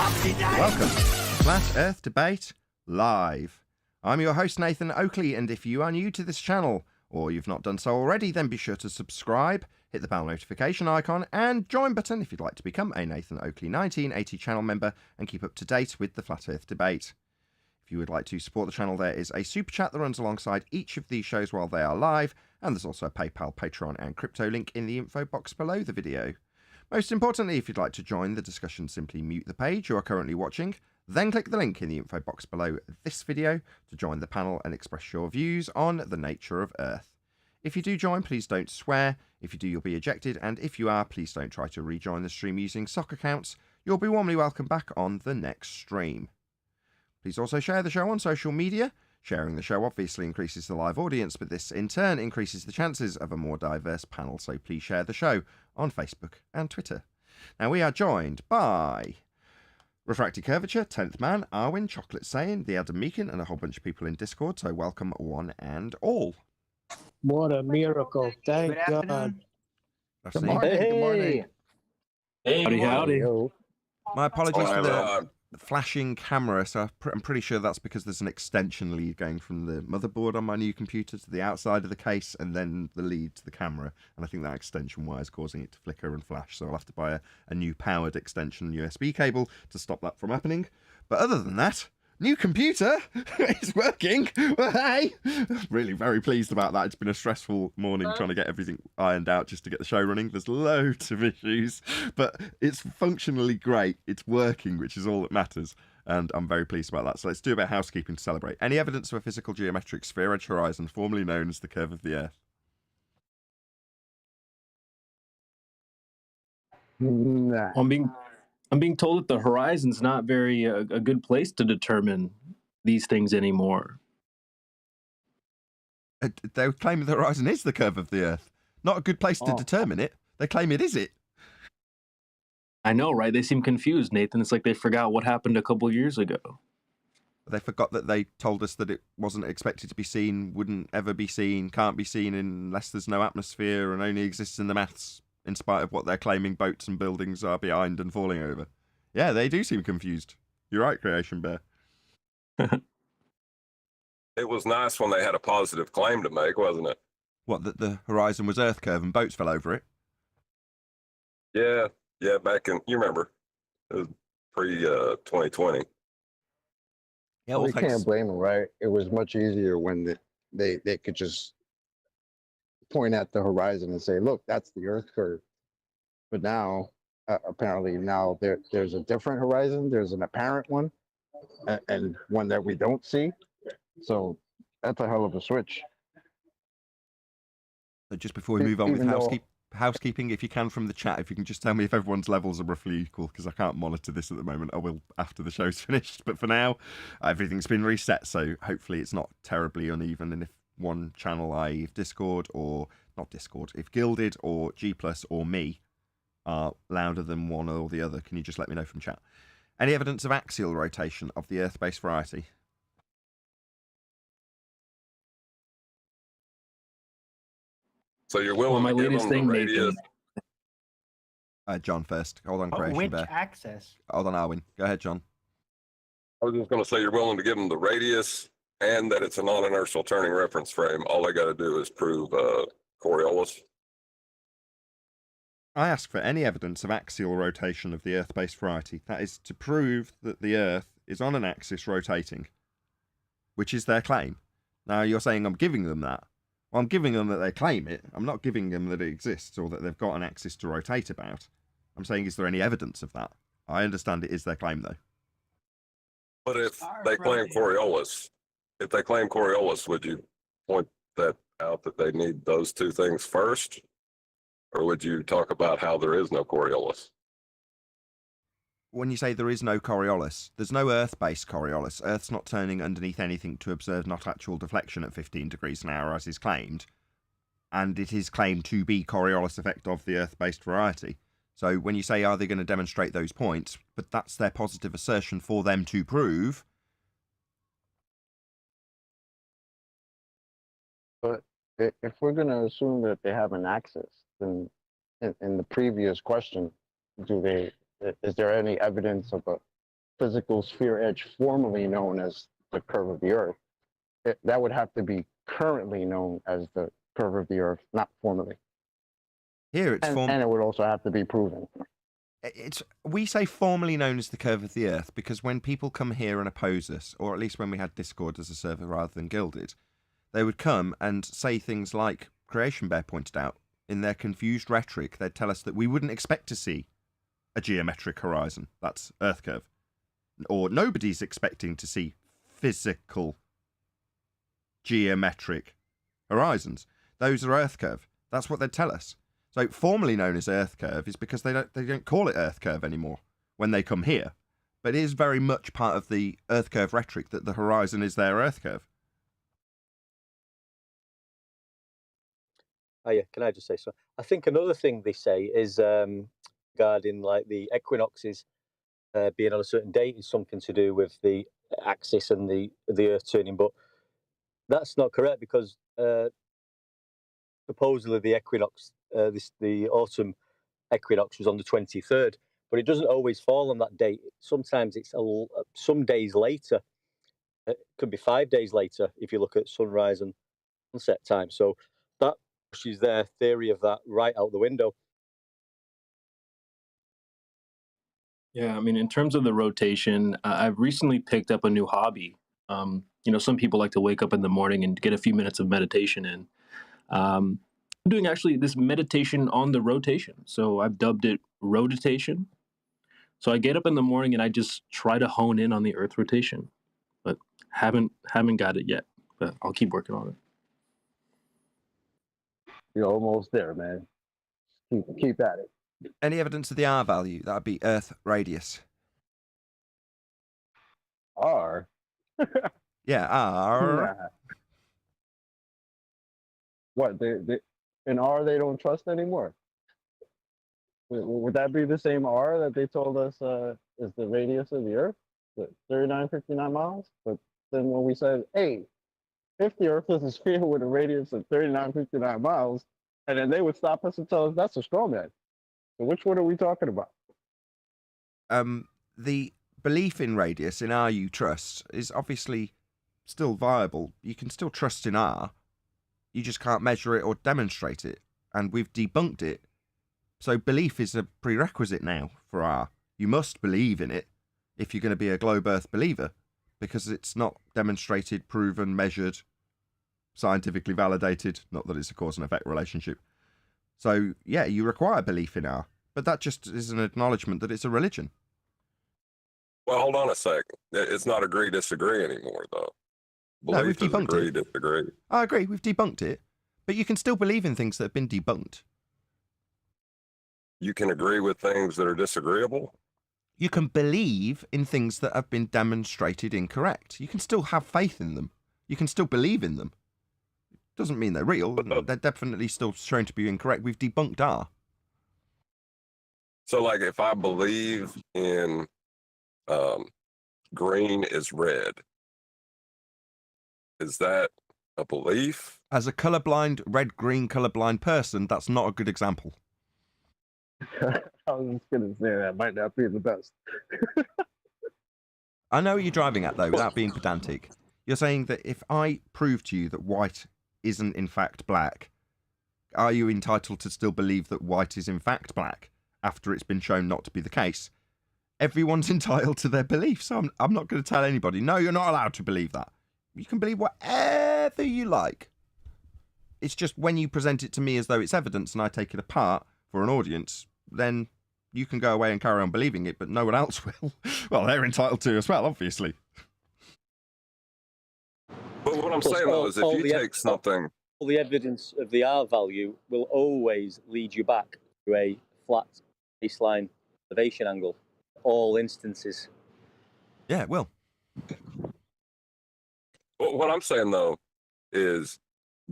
Welcome to Flat Earth Debate Live. I'm your host Nathan Oakley, and if you are new to this channel, or you've not done so already, then be sure to subscribe, hit the bell notification icon, and join button if you'd like to become a Nathan Oakley 1980 channel member and keep up to date with the Flat Earth Debate. If you would like to support the channel, there is a super chat that runs alongside each of these shows while they are live, and there's also a PayPal, Patreon, and crypto link in the info box below the video. Most importantly, if you'd like to join the discussion, simply mute the page you are currently watching, then click the link in the info box below this video to join the panel and express your views on the nature of Earth. If you do join, please don't swear. If you do, you'll be ejected, and if you are, please don't try to rejoin the stream using sock accounts. You'll be warmly welcome back on the next stream. Please also share the show on social media. Sharing the show obviously increases the live audience, but this in turn increases the chances of a more diverse panel, so please share the show on Facebook and Twitter. Now we are joined by Refracted Curvature, 10th Man, Arwin, Chocolate Saying, the Adam Meekin, and a whole bunch of people in Discord, so welcome one and all. What a miracle. Thank God. Good morning. Hey. Good morning. Hey, Howdy, howdy. Yo. My apologies for the Hello. flashing camera, so I'm pretty sure that's because there's an extension lead going from the motherboard on my new computer to the outside of the case, and then the lead to the camera, and I think that extension wire is causing it to flicker and flash, so I'll have to buy a new powered extension USB cable to stop that from happening. But other than that, new computer, it's working. Well, hey, really very pleased about that. It's been a stressful morning trying to get everything ironed out just to get the show running. There's loads of issues, but it's functionally great. It's working, which is all that matters, and I'm very pleased about that. So let's do a bit of housekeeping to celebrate. Any evidence of a physical geometric sphere-edge horizon, formerly known as the curve of the Earth? Nah. I'm being told that the horizon's not very a good place to determine these things anymore. They claim the horizon is the curve of the Earth. Not a good place to determine it. They claim it is it. I know, right? They seem confused, Nathan. It's like they forgot what happened a couple years ago. They forgot that they told us that it wasn't expected to be seen, wouldn't ever be seen, can't be seen unless there's no atmosphere, and only exists in the maths, in spite of what they're claiming boats and buildings are behind and falling over. Yeah, they do seem confused. You're right, Creation Bear. It was nice when they had a positive claim to make, wasn't it? What, that the horizon was Earth curve and boats fell over it? Yeah, back in, you remember, it was pre-2020. Yeah, We can't blame them, right? It was much easier when they could just point at the horizon and say, look, that's the Earth curve. But now, apparently now there's a different horizon. There's an apparent one and one that we don't see. So that's a hell of a switch. So just before we move on with Even though- housekeeping, if you can from the chat, if you can just tell me if everyone's levels are roughly equal, because I can't monitor this at the moment. I will after the show's finished. But for now, everything's been reset, so hopefully it's not terribly uneven. And if one channel, i.e. if Discord, or not Discord, if Gilded or G Plus or me are louder than one or the other, can you just let me know from chat? Any evidence of axial rotation of the Earth-based variety? So you're willing my to give latest them the thing, radius? Nathan. John first. Hold on, Creation Which Bear. access? Hold on, Arwin. Go ahead, John. I was just going to say you're willing to give them the radius and that it's a non-inertial turning reference frame. All they got to do is prove Coriolis. I ask for any evidence of axial rotation of the Earth-based variety. That is to prove that the Earth is on an axis rotating, which is their claim. Now, you're saying I'm giving them that. Well, I'm giving them that they claim it. I'm not giving them that it exists or that they've got an axis to rotate about. I'm saying, is there any evidence of that? I understand it is their claim, though. But if they claim Coriolis, would you point that out that they need those two things first? Or would you talk about how there is no Coriolis? When you say there is no Coriolis, there's no Earth-based Coriolis. Earth's not turning underneath anything to observe not actual deflection at 15 degrees an hour, as is claimed. And it is claimed to be Coriolis effect of the Earth-based variety. So when you say, are they going to demonstrate those points, but that's their positive assertion for them to prove. But if we're going to assume that they have an axis, then in the previous question, is there any evidence of physical sphere edge formerly known as the curve of the Earth, that would have to be currently known as the curve of the Earth, not formerly. Here it's And it would also have to be proven. We say formally known as the curve of the Earth because when people come here and oppose us, or at least when we had Discord as a server rather than Gilded, they would come and say things like Creation Bear pointed out, in their confused rhetoric, they'd tell us that we wouldn't expect to see a geometric horizon. That's Earth curve. Or nobody's expecting to see physical geometric horizons. Those are Earth curve. That's what they'd tell us. So formerly known as Earth curve is because they don't call it Earth curve anymore when they come here. But it is very much part of the Earth curve rhetoric that the horizon is their Earth curve. Oh yeah, can I just say so? I think another thing they say is regarding like the equinoxes being on a certain date is something to do with the axis and the Earth turning, but that's not correct because supposedly the equinox, the autumn equinox was on the 23rd, but it doesn't always fall on that date. Sometimes it's some days later. It could be 5 days later if you look at sunrise and sunset time. So that pushes their theory of that right out the window. Yeah, I mean, in terms of the rotation, I've recently picked up a new hobby. Some people like to wake up in the morning and get a few minutes of meditation in. I'm doing actually this meditation on the rotation. So I've dubbed it rotation. So I get up in the morning and I just try to hone in on the Earth rotation, but haven't got it yet. But I'll keep working on it. You're almost there, man. Keep at it. Any evidence of the R value? That would be Earth radius. R? Yeah, R. Nah. What? They in R they don't trust anymore. Would that be the same R that they told us is the radius of the Earth, the 3959 miles? But then when we said, hey, if the Earth is a sphere with a radius of 3959 miles, and then they would stop us and tell us that's a straw man. So which one are we talking about? The belief in radius in R you trust is obviously still viable. You can still trust in R. You just can't measure it or demonstrate it. And we've debunked it. So belief is a prerequisite now for R. You must believe in it if you're going to be a globe Earth believer, because it's not demonstrated, proven, measured, scientifically validated. Not that it's a cause and effect relationship. So, yeah, you require belief in R, but that just is an acknowledgement that it's a religion. Well, hold on a sec. It's not agree, disagree anymore, though. No, we've Belief is debunked agree, it. disagree. I agree, we've debunked it, but you can still believe in things that have been debunked. You can agree with things that are disagreeable? You can believe in things that have been demonstrated incorrect. You can still have faith in them. You can still believe in them. Doesn't mean they're real. They're definitely still shown to be incorrect. We've debunked R. So, like, if I believe in green is red, is that a belief? As a colorblind, red-green colorblind person, that's not a good example. I was just going to say that might not be the best. I know what you're driving at, though, without being pedantic. You're saying that if I prove to you that white isn't in fact black, are you entitled to still believe that white is in fact black after it's been shown not to be the case? Everyone's entitled to their beliefs. So I'm not going to tell anybody, no, you're not allowed to believe that. You can believe whatever you like. It's just when you present it to me as though it's evidence and I take it apart for an audience, then you can go away and carry on believing it, but no one else will. Well, they're entitled to as well, obviously. But what I'm saying, though, is if you take something... All the evidence of the R value will always lead you back to a flat baseline elevation angle. All instances. Yeah, it will. What I'm saying, though, is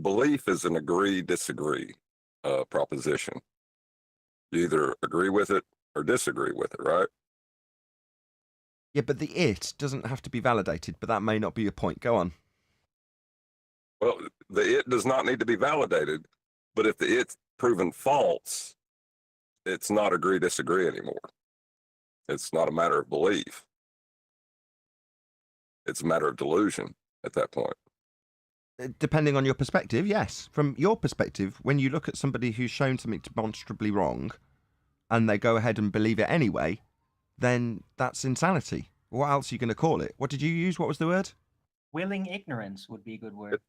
belief is an agree, disagree proposition. You either agree with it or disagree with it, right? Yeah, but the it doesn't have to be validated, but that may not be your point. Go on. Well, the it does not need to be validated, but if the it's proven false, it's not agree, disagree anymore. It's not a matter of belief. it's a matter of delusion at that point. Depending on your perspective, yes. From your perspective, when you look at somebody who's shown something demonstrably wrong and they go ahead and believe it anyway, then that's insanity. What else are you going to call it? What did you use? What was the word? Willing ignorance would be a good word.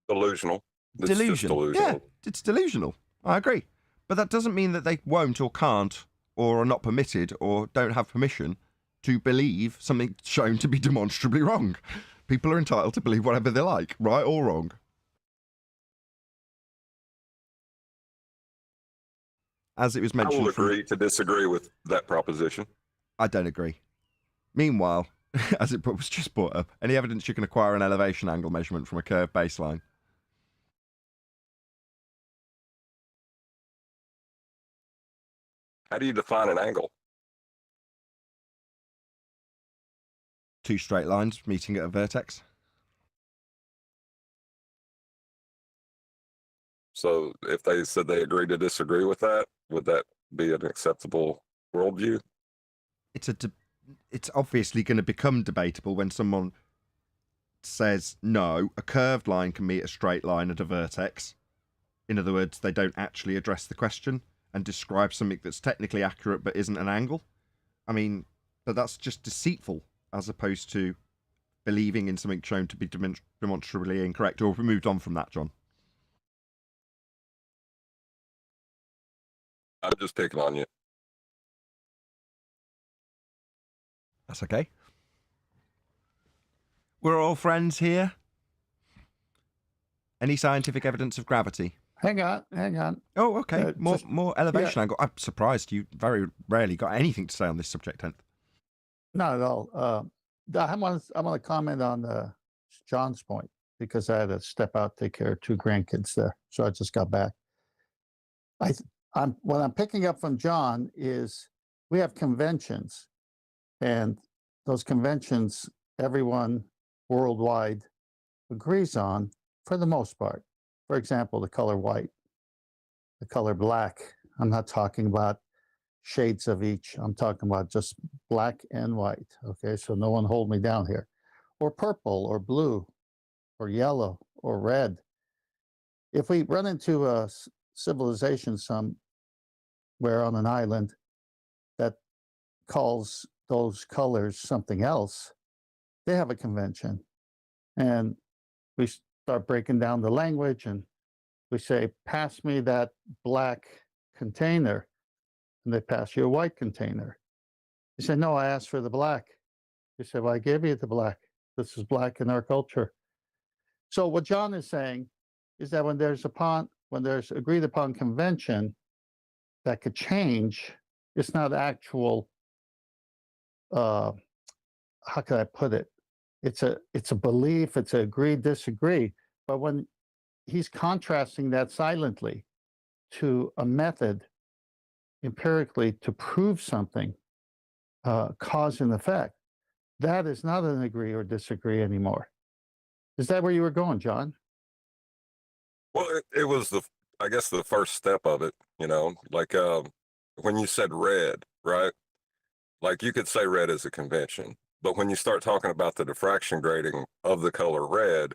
Delusional. It's just Delusion. delusional. Yeah, it's delusional. I agree. But that doesn't mean that they won't or can't or are not permitted or don't have permission to believe something shown to be demonstrably wrong. People are entitled to believe whatever they like, right or wrong. As it was I mentioned, will agree to disagree with that proposition. I don't agree. Meanwhile, as it was just brought up, any evidence you can acquire an elevation angle measurement from a curved baseline? How do you define an angle? Two straight lines meeting at a vertex. So if they said they agree to disagree with that, would that be an acceptable worldview? It's obviously going to become debatable when someone says, no, a curved line can meet a straight line at a vertex. In other words, they don't actually address the question and describe something that's technically accurate but isn't an angle. I mean, but that's just deceitful as opposed to believing in something shown to be demonstrably incorrect. Or have we moved on from that, John? I'm just picking on you. That's okay. We're all friends here. Any scientific evidence of gravity? Hang on. Oh, okay. More elevation yeah. angle. I'm surprised you very rarely got anything to say on this subject, Tenth. Not at all. I want to comment on John's point because I had to step out, take care of two grandkids there. So I just got back. What I'm picking up from John is we have conventions, and those conventions, everyone worldwide agrees on for the most part. For example, the color white, the color black. I'm not talking about shades of each. I'm talking about just black and white. Okay, so no one hold me down here. Or purple, or blue, or yellow, or red. If we run into a civilization somewhere on an island that calls those colors something else, they have a convention. And we start breaking down the language and we say, pass me that black container. And they pass you a white container. You say, no, I asked for the black. You say, well, I gave you the black. This is black in our culture. So what John is saying is that when there's agreed upon convention that could change, it's not actual, how can I put it? It's a belief, it's a agree, disagree. But when he's contrasting that silently to a method empirically to prove something, cause and effect, that is not an agree or disagree anymore. Is that where you were going, John? Well, it was I guess the first step of it, like when you said red, right? Like you could say red is a convention, but when you start talking about the diffraction grading of the color red,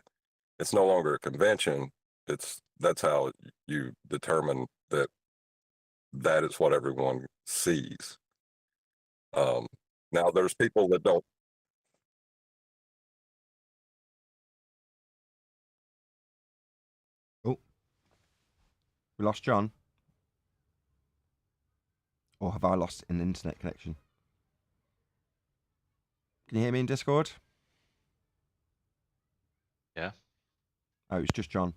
it's no longer a convention. That's how you determine that is what everyone sees. Now there's people that don't. Oh, we lost John. Or have I lost an internet connection? Can you hear me in Discord? Yeah. Oh, it's just John.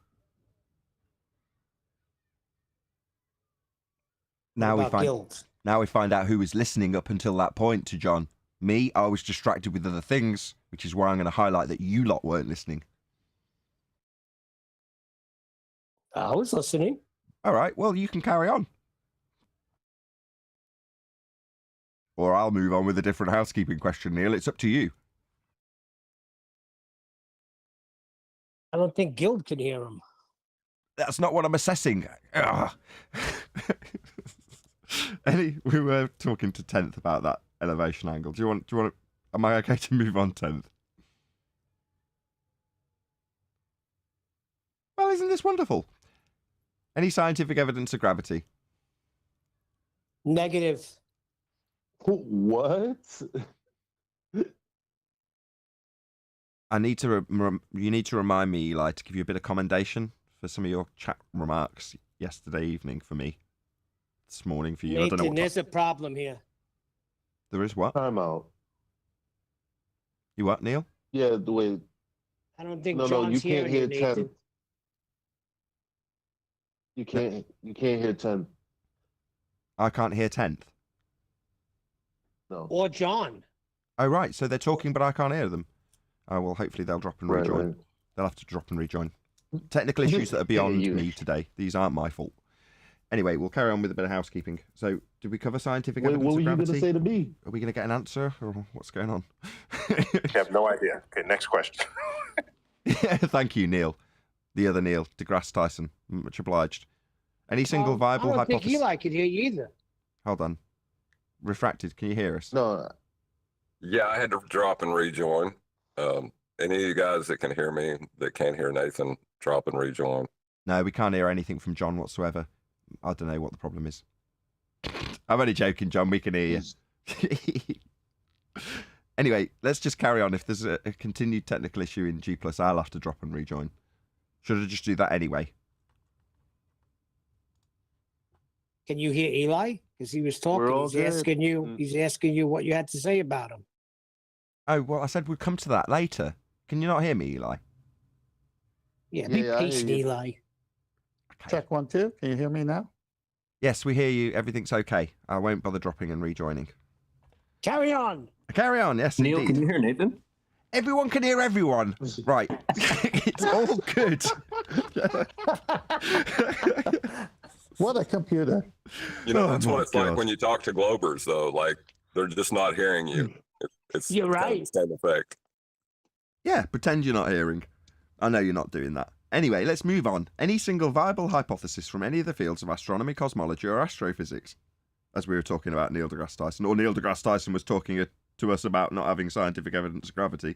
Now we find out who was listening up until that point to John. Me, I was distracted with other things, which is where I'm going to highlight that you lot weren't listening. I was listening. All right, well, you can carry on. Or I'll move on with a different housekeeping question, Neil. It's up to you. I don't think Guild can hear him. That's not what I'm assessing. We were talking to 10th about that elevation angle. Do you want am I okay to move on, 10th? Oh, isn't this wonderful? Any scientific evidence of gravity? Negative. What? I need to. You need to remind me, Eli, to give you a bit of commendation for some of your chat remarks yesterday evening for me. This morning for you. I don't know Nathan, what there's a problem here. there is. What? Time out. You what, Neil? Yeah, the way. I don't think No, John's you can't hearing hear you, 10. Nathan. You can't hear 10. I can't hear 10th. No. Or John. Oh, right. So they're talking, but I can't hear them. Oh, well, hopefully they'll drop and Right, rejoin. right. They'll have to drop and rejoin. Technical issues that are beyond you. me today. These aren't my fault. Anyway, we'll carry on with a bit of housekeeping. So, did we cover scientific Wait, evidence what of were you gravity? going to say to me? Are we going to get an answer, or what's going on? I have no idea. Okay, next question. Yeah, thank you, Neil. The other Neil, deGrasse Tyson. Much obliged. Any single viable I don't hypothesis? think Eli could hear you either. Hold on. Refracted, can you hear us? No. Yeah, I had to drop and rejoin. Any of you guys that can hear me that can't hear Nathan, drop and rejoin. No, we can't hear anything from John whatsoever. I don't know what the problem is. I'm only joking, John. We can hear you. Anyway, let's just carry on. If there's a continued technical issue in G+, I'll have to drop and rejoin. Should I just do that anyway? Can you hear Eli? Because he was talking. all He's good. asking you. Mm. He's asking you what you had to say about him. Oh, well, I said we'd come to that later. Can you not hear me, Eli? Yeah, be Yeah, I hear patient, you. Eli. Okay. Check 1, 2. Can you hear me now? Yes, we hear you. Everything's okay. I won't bother dropping and rejoining. Carry on. Carry on. Yes, Neil, indeed. can you hear Nathan? Everyone can hear everyone. Right. It's all good. What a computer. You know, Oh that's my what it's God. like when you talk to Globers, though. Like, they're just not hearing you. It's You're kind of right. the same effect. Yeah, pretend you're not hearing. I know you're not doing that. Anyway, let's move on. Any single viable hypothesis from any of the fields of astronomy, cosmology, or astrophysics? As we were talking about Neil deGrasse Tyson, or Neil deGrasse Tyson was talking to us about not having scientific evidence of gravity.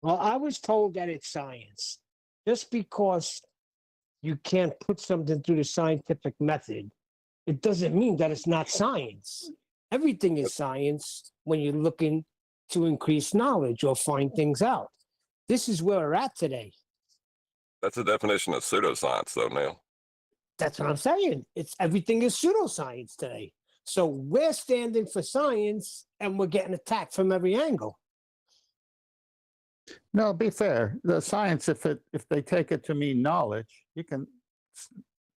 Well, I was told that it's science. Just because you can't put something through the scientific method, it doesn't mean that it's not science. Everything is science when you're looking to increase knowledge or find things out. This is where we're at today. That's a definition of pseudoscience, though, Neil. That's what I'm saying. It's everything is pseudoscience today. So we're standing for science and we're getting attacked from every angle. No, be fair. The science, if they take it to mean knowledge, you can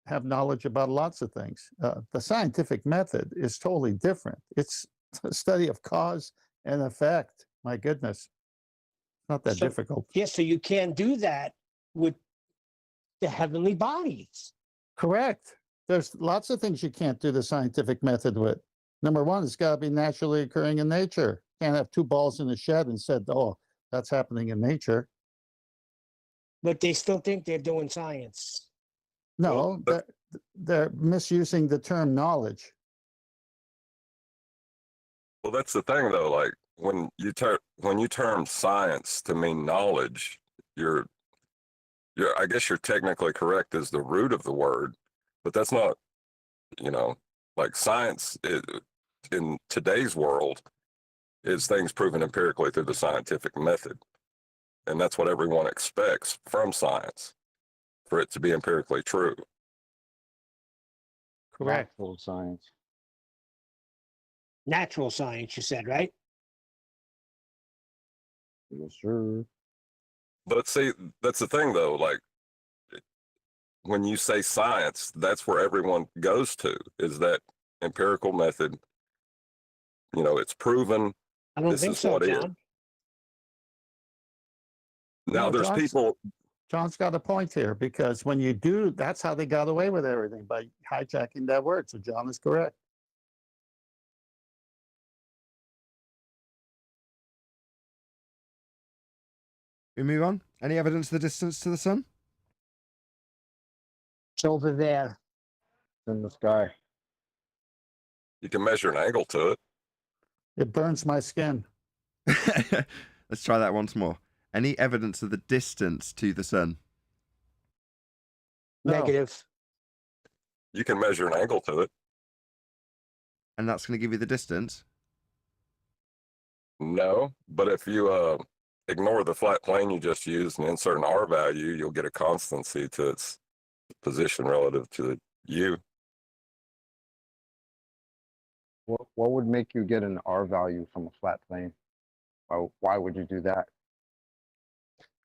have knowledge about lots of things. The scientific method is totally different. It's a study of cause and effect. My goodness, not that So- difficult. Yeah, so you can't do that with the heavenly bodies. Correct. There's lots of things you can't do the scientific method with. Number one, it's got to be naturally occurring in nature. Can't have two balls in a shed and said, "Oh, that's happening in nature." But they still think they're doing science. No, Well, but- they're misusing the term knowledge. Well, that's the thing, though. Like, when you term science to mean knowledge, I guess you're technically correct as the root of the word, but that's not, like science in today's world is things proven empirically through the scientific method. And that's what everyone expects from science, for it to be empirically true. Correct. Natural science. Natural science, you said, right? Yes, sir. But see, that's the thing, though. Like, when you say science, that's where everyone goes to, is that empirical method. It's proven. I don't This think is so, what is. John. Now, No, there's John's- people. John's got a point here because when you do, that's how they got away with everything, by hijacking that word. So John is correct. We move on. Any evidence of the distance to the sun? It's over there. In the sky. You can measure an angle to it. It burns my skin. Let's try that once more. Any evidence of the distance to the sun? No. Negative. You can measure an angle to it. And that's going to give you the distance. No, but if you ignore the flat plane you just used and insert an R value, you'll get a constancy to its position relative to you. What would make you get an R value from a flat plane? Why would you do that?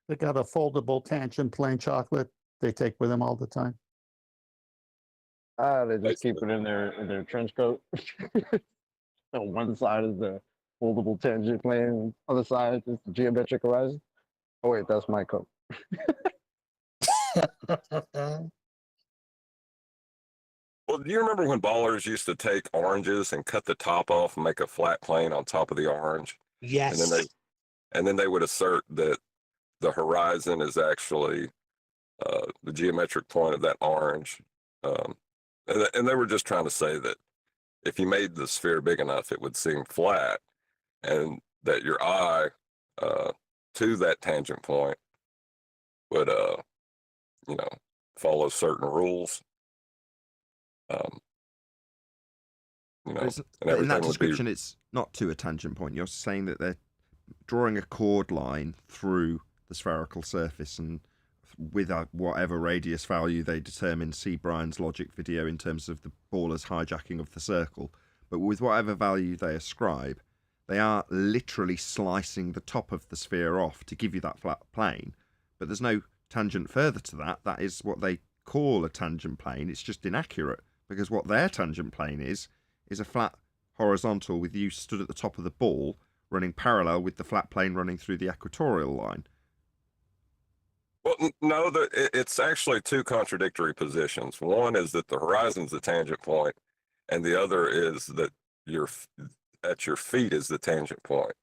They got a foldable tangent plane, chocolate. They take with them all the time. They just keep it in their trench coat. On one side is the foldable tangent plane, other side is the geometric horizon. Oh wait, that's my coat. Well, do you remember when ballers used to take oranges and cut the top off and make a flat plane on top of the orange? Yes. And then they would assert that the horizon is actually the geometric point of that orange. And they were just trying to say that if you made the sphere big enough, it would seem flat, and that your eye to that tangent point would, follow certain rules. But And in that everything would be. description, it's not to a tangent point. You're saying that they're drawing a chord line through the spherical surface, and with whatever radius value they determine, see Brian's logic video in terms of the baller's hijacking of the circle. But with whatever value they ascribe, they are literally slicing the top of the sphere off to give you that flat plane. But there's no tangent further to that. That is what they call a tangent plane. It's just inaccurate, because what their tangent plane is a flat horizontal with you stood at the top of the ball running parallel with the flat plane running through the equatorial line. Well, no, it's actually two contradictory positions. One is that the horizon's the tangent point, and the other is that at your feet is the tangent point.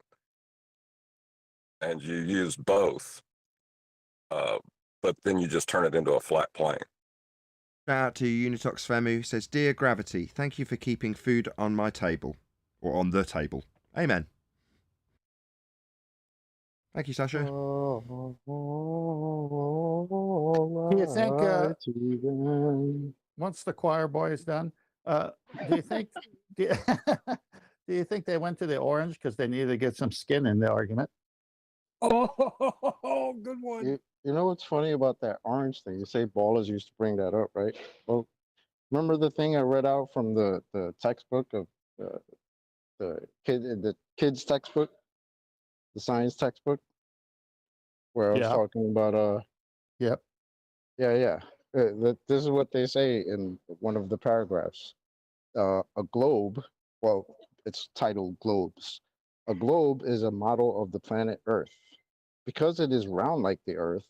And you use both, but then you just turn it into a flat plane. Shout out to Unitox Femu, says, "Dear Gravity, thank you for keeping food on my table, or on the table. Amen." Thank you, Sasha. Do you think once the choir boy is done, do you think do you think they went to the orange because they needed to get some skin in the argument? Oh, good one. You know what's funny about that orange thing? You say ballers used to bring that up, right? Well, remember the thing I read out from the textbook of the kids textbook, the science textbook, where I was talking about Yep. yeah. This is what they say in one of the paragraphs. A globe, well, it's titled globes. A globe is a model of the planet Earth. Because it is round like the Earth,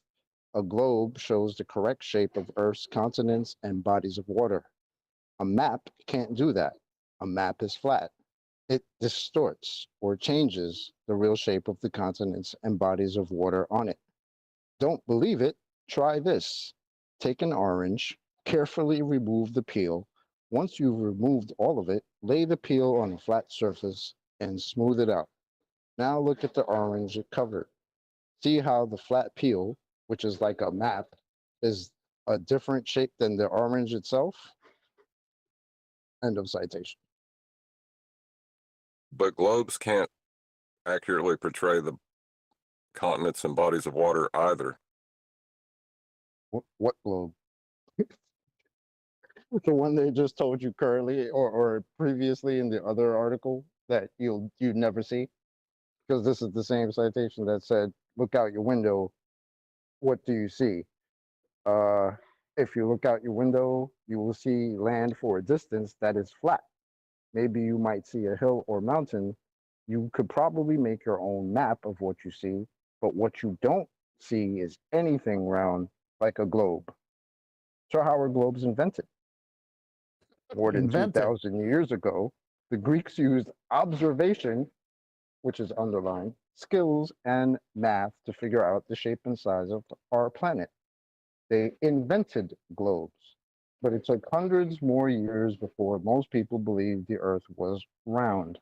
a globe shows the correct shape of Earth's continents and bodies of water. A map can't do that. A map is flat. It distorts or changes the real shape of the continents and bodies of water on it. Don't believe it? Try this. Take an orange, carefully remove the peel. Once you've removed all of it, lay the peel on a flat surface and smooth it out. Now look at the orange it covered. See how the flat peel, which is like a map, is a different shape than the orange itself? End of citation. But globes can't accurately portray the continents and bodies of water either. What globe? The one they just told you currently or previously in the other article that you'd never see? Because this is the same citation that said, look out your window, what do you see? If you look out your window, you will see land for a distance that is flat. Maybe you might see a hill or mountain. You could probably make your own map of what you see, but what you don't see is anything round like a globe. So how were globes invented? More than 2,000 years ago, the Greeks used observation, which is underlined, skills, and math to figure out the shape and size of our planet. They invented globes, but it took hundreds more years before most people believed the Earth was round.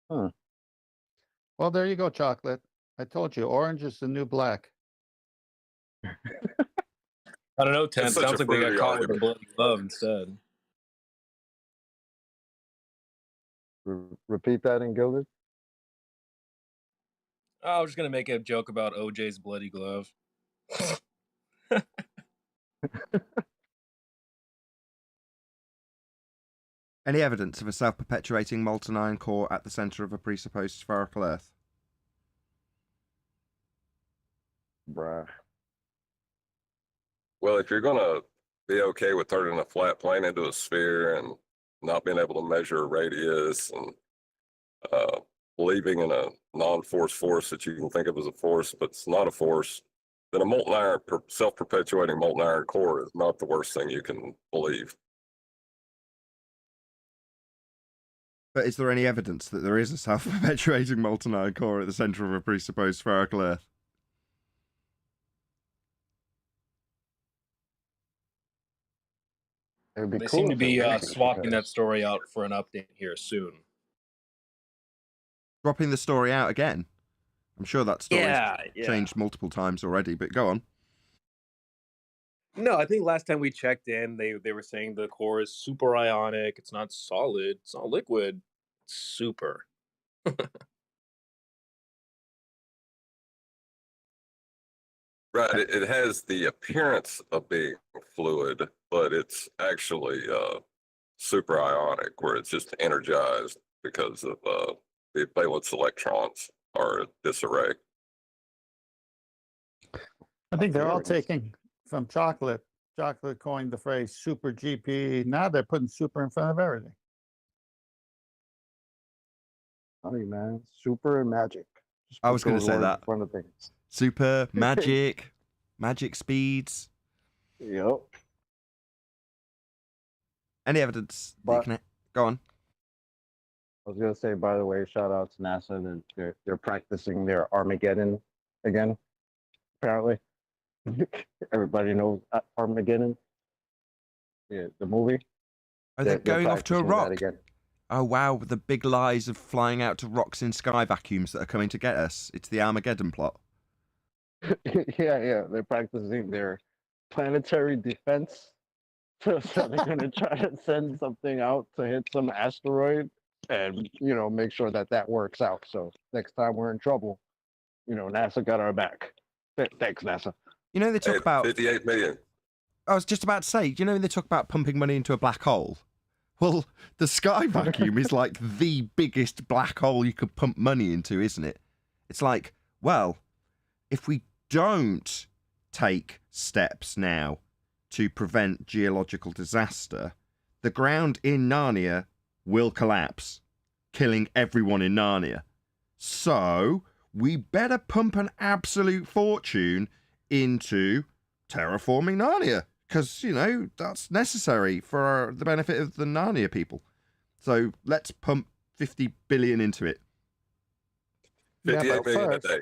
Well, there you go, chocolate. I told you, orange is the new black. I don't know, Tim. It's such Sounds a like they got fruity caught with a argument. bloody glove instead. Repeat that in Gilded. Oh, I was just gonna make a joke about OJ's bloody glove. Any evidence of a self-perpetuating molten iron core at the centre of a presupposed spherical Earth? Bruh. Well, if you're gonna be okay with turning a flat plane into a sphere and not being able to measure a radius and believing in a non-force force that you can think of as a force, but it's not a force, then a molten iron, self-perpetuating molten iron core is not the worst thing you can believe. But is there any evidence that there is a self-perpetuating molten iron core at the centre of a presupposed spherical Earth? It would be They cool seem to if it be wasn't, swapping that because- story out for an update here soon. Dropping the story out again? I'm sure that story's Yeah. changed multiple times already, but go on. No, I think last time we checked in, they were saying the core is super ionic. It's not solid. It's not liquid. It's super. Right, it has the appearance of being fluid, but it's actually super ionic, where it's just energized because of the valence electrons are in disarray. I think they're all Theories. taking from chocolate. Chocolate coined the phrase super GP. Now they're putting super in front of everything. Funny, man. Super and magic. Just I put was gonna those say words that. in front of things. Super, magic, magic speeds. Yep. Any evidence that you But- can... Go on. I was gonna say, by the way, shout out to NASA that they're practicing their Armageddon again. Apparently, everybody knows Armageddon. Yeah, the movie. Are they They're going off to a practicing that rock? again. Oh, wow. The big lies of flying out to rocks in sky vacuums that are coming to get us. It's the Armageddon plot. Yeah. They're practicing their planetary defense. So they're gonna try to send something out to hit some asteroid, and make sure that works out. So next time we're in trouble, NASA got our back. Thanks, NASA. You know, they talk Hey, about... 58 million. I was just about to say, you know, they talk about pumping money into a black hole. Well, the sky vacuum is like the biggest black hole you could pump money into, isn't it? It's like, well, if we don't take steps now to prevent geological disaster, the ground in Narnia will collapse, killing everyone in Narnia. So we better pump an absolute fortune into terraforming Narnia, because, that's necessary for the benefit of the Narnia people. So let's pump 50 billion into it. 58 million a first- day.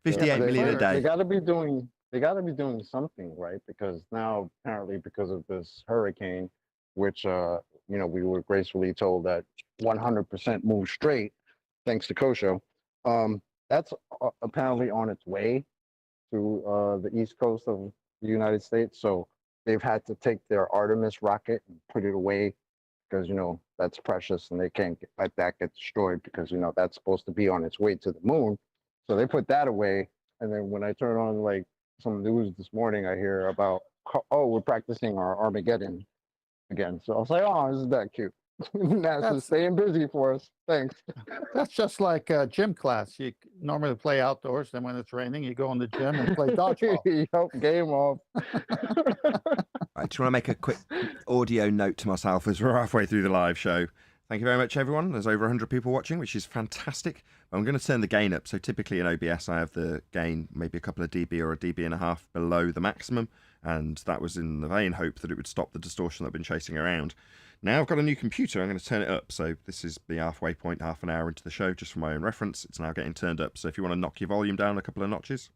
58 million a They day. got to be doing something, right? Because now, apparently, because of this hurricane, which we were gracefully told that 100% moved straight, thanks to Kosho. That's apparently on its way to the east coast of the United States. So they've had to take their Artemis rocket and put it away because that's precious and they can't let that get destroyed because that's supposed to be on its way to the moon. So they put that away. And then when I turn on like some news this morning, I hear about, we're practicing our Armageddon again. So I was like, oh, isn't that cute? NASA's staying busy for us. Thanks. That's just like gym class. You normally play outdoors, then when it's raining, you go in the gym and play dodgeball. Yep, game off. I just want to make a quick audio note to myself as we're halfway through the live show. Thank you very much, everyone. There's over 100 people watching, which is fantastic. I'm going to turn the gain up. So typically in OBS, I have the gain maybe a couple of dB or a dB and a half below the maximum. And that was in the vain hope that it would stop the distortion that I've been chasing around. Now I've got a new computer, I'm going to turn it up. So this is the halfway point, half an hour into the show, just for my own reference. It's now getting turned up. So if you want to knock your volume down a couple of notches.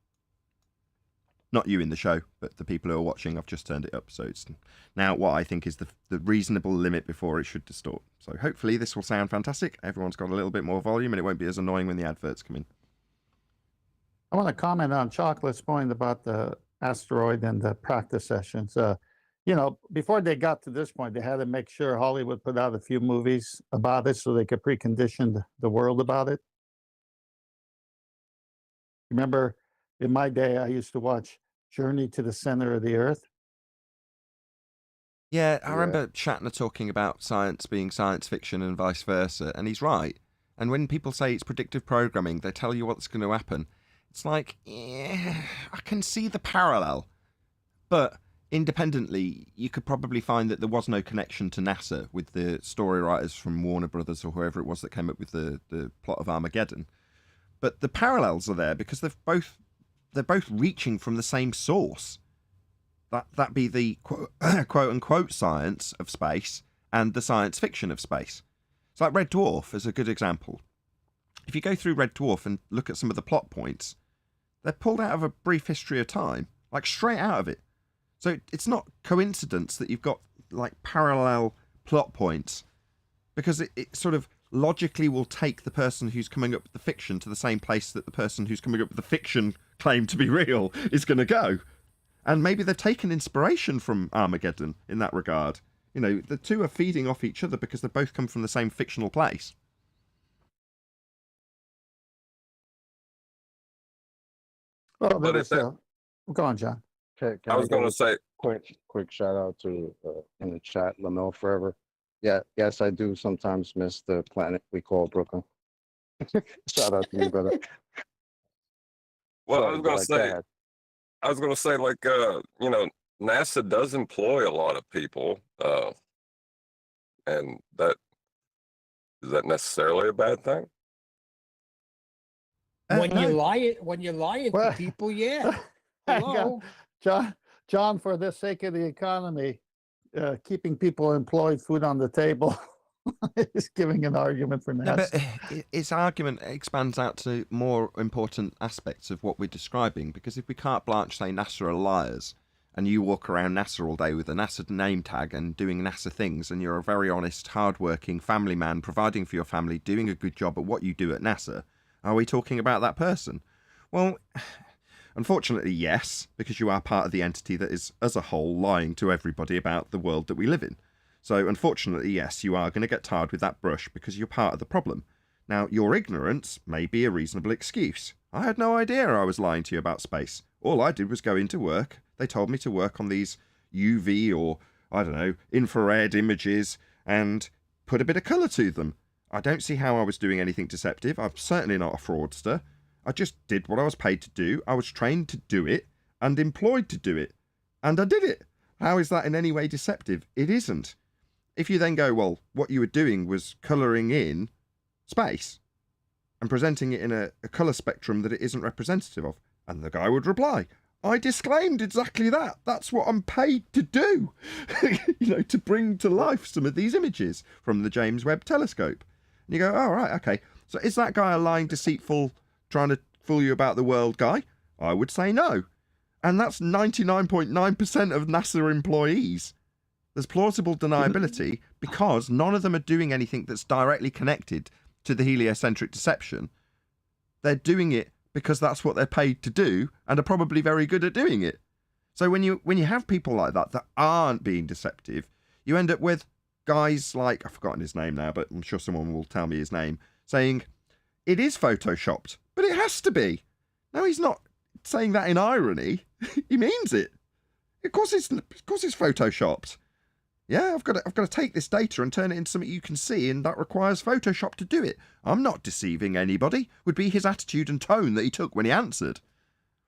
Not you in the show, but the people who are watching, I've just turned it up. So it's now what I think is the reasonable limit before it should distort. So hopefully this will sound fantastic. Everyone's got a little bit more volume and it won't be as annoying when the adverts come in. I want to comment on Chocolate's point about the asteroid and the practice sessions. You know, before they got to this point, they had to make sure Hollywood put out a few movies about it so they could precondition the world about it. Remember, in my day, I used to watch Journey to the Center of the Earth. Yeah, I Yeah. remember Shatner talking about science being science fiction and vice versa, and he's right. And when people say it's predictive programming, they tell you what's going to happen. It's like, yeah, I can see the parallel, but independently, you could probably find that there was no connection to NASA with the story writers from Warner Brothers or whoever it was that came up with the plot of Armageddon. But the parallels are there because they're both reaching from the same source. That be the quote unquote science of space and the science fiction of space. It's like Red Dwarf is a good example. If you go through Red Dwarf and look at some of the plot points, they're pulled out of A Brief History of Time, like straight out of it. So it's not coincidence that you've got like parallel plot points, because it sort of logically will take the person who's coming up with the fiction to the same place that the person who's coming up with the fiction claimed to be real is going to go. And maybe they've taken inspiration from Armageddon in that regard. You know, the two are feeding off each other because they both come from the same fictional place. Well, But there if was, that- go on, John. Can I was give going a to say, quick shout out to in the chat, Lamel Forever. Yeah, yes, I do sometimes miss the planet we call Brooklyn. Shout out to you, brother. well, Sorry, go ahead. I was going to say, like, you know, NASA does employ a lot of people, and is that necessarily a bad thing? When no. you're lying Well, to people, yeah. Hang on. Hello? John, for the sake of the economy, keeping people employed, food on the table, is giving an argument for No, NASA. but its argument expands out to more important aspects of what we're describing, because if we carte blanche say NASA are liars, and you walk around NASA all day with a NASA name tag and doing NASA things, and you're a very honest, hard-working family man, providing for your family, doing a good job at what you do at NASA, are we talking about that person? Well, unfortunately, yes, because you are part of the entity that is, as a whole, lying to everybody about the world that we live in. So, unfortunately, yes, you are going to get tarred with that brush because you're part of the problem. Now, your ignorance may be a reasonable excuse. I had no idea I was lying to you about space. All I did was go into work. They told me to work on these UV or, I don't know, infrared images and put a bit of colour to them. I don't see how I was doing anything deceptive. I'm certainly not a fraudster. I just did what I was paid to do. I was trained to do it and employed to do it. And I did it. How is that in any way deceptive? It isn't. If you then go, well, what you were doing was colouring in space and presenting it in a colour spectrum that it isn't representative of, and the guy would reply, I disclaimed exactly that. That's what I'm paid to do. You know, to bring to life some of these images from the James Webb Telescope. And you go, oh, right, okay. So is that guy a lying, deceitful, trying to fool you about the world guy? I would say no. And that's 99.9% of NASA employees. There's plausible deniability because none of them are doing anything that's directly connected to the heliocentric deception. They're doing it because that's what they're paid to do and are probably very good at doing it. So when you have people like that aren't being deceptive, you end up with guys like, I've forgotten his name now, but I'm sure someone will tell me his name, saying, it is photoshopped, but it has to be. No, he's not saying that in irony. He means it. Of course it's photoshopped. Yeah, I've got to take this data and turn it into something you can see, and that requires Photoshop to do it. I'm not deceiving anybody, would be his attitude and tone that he took when he answered.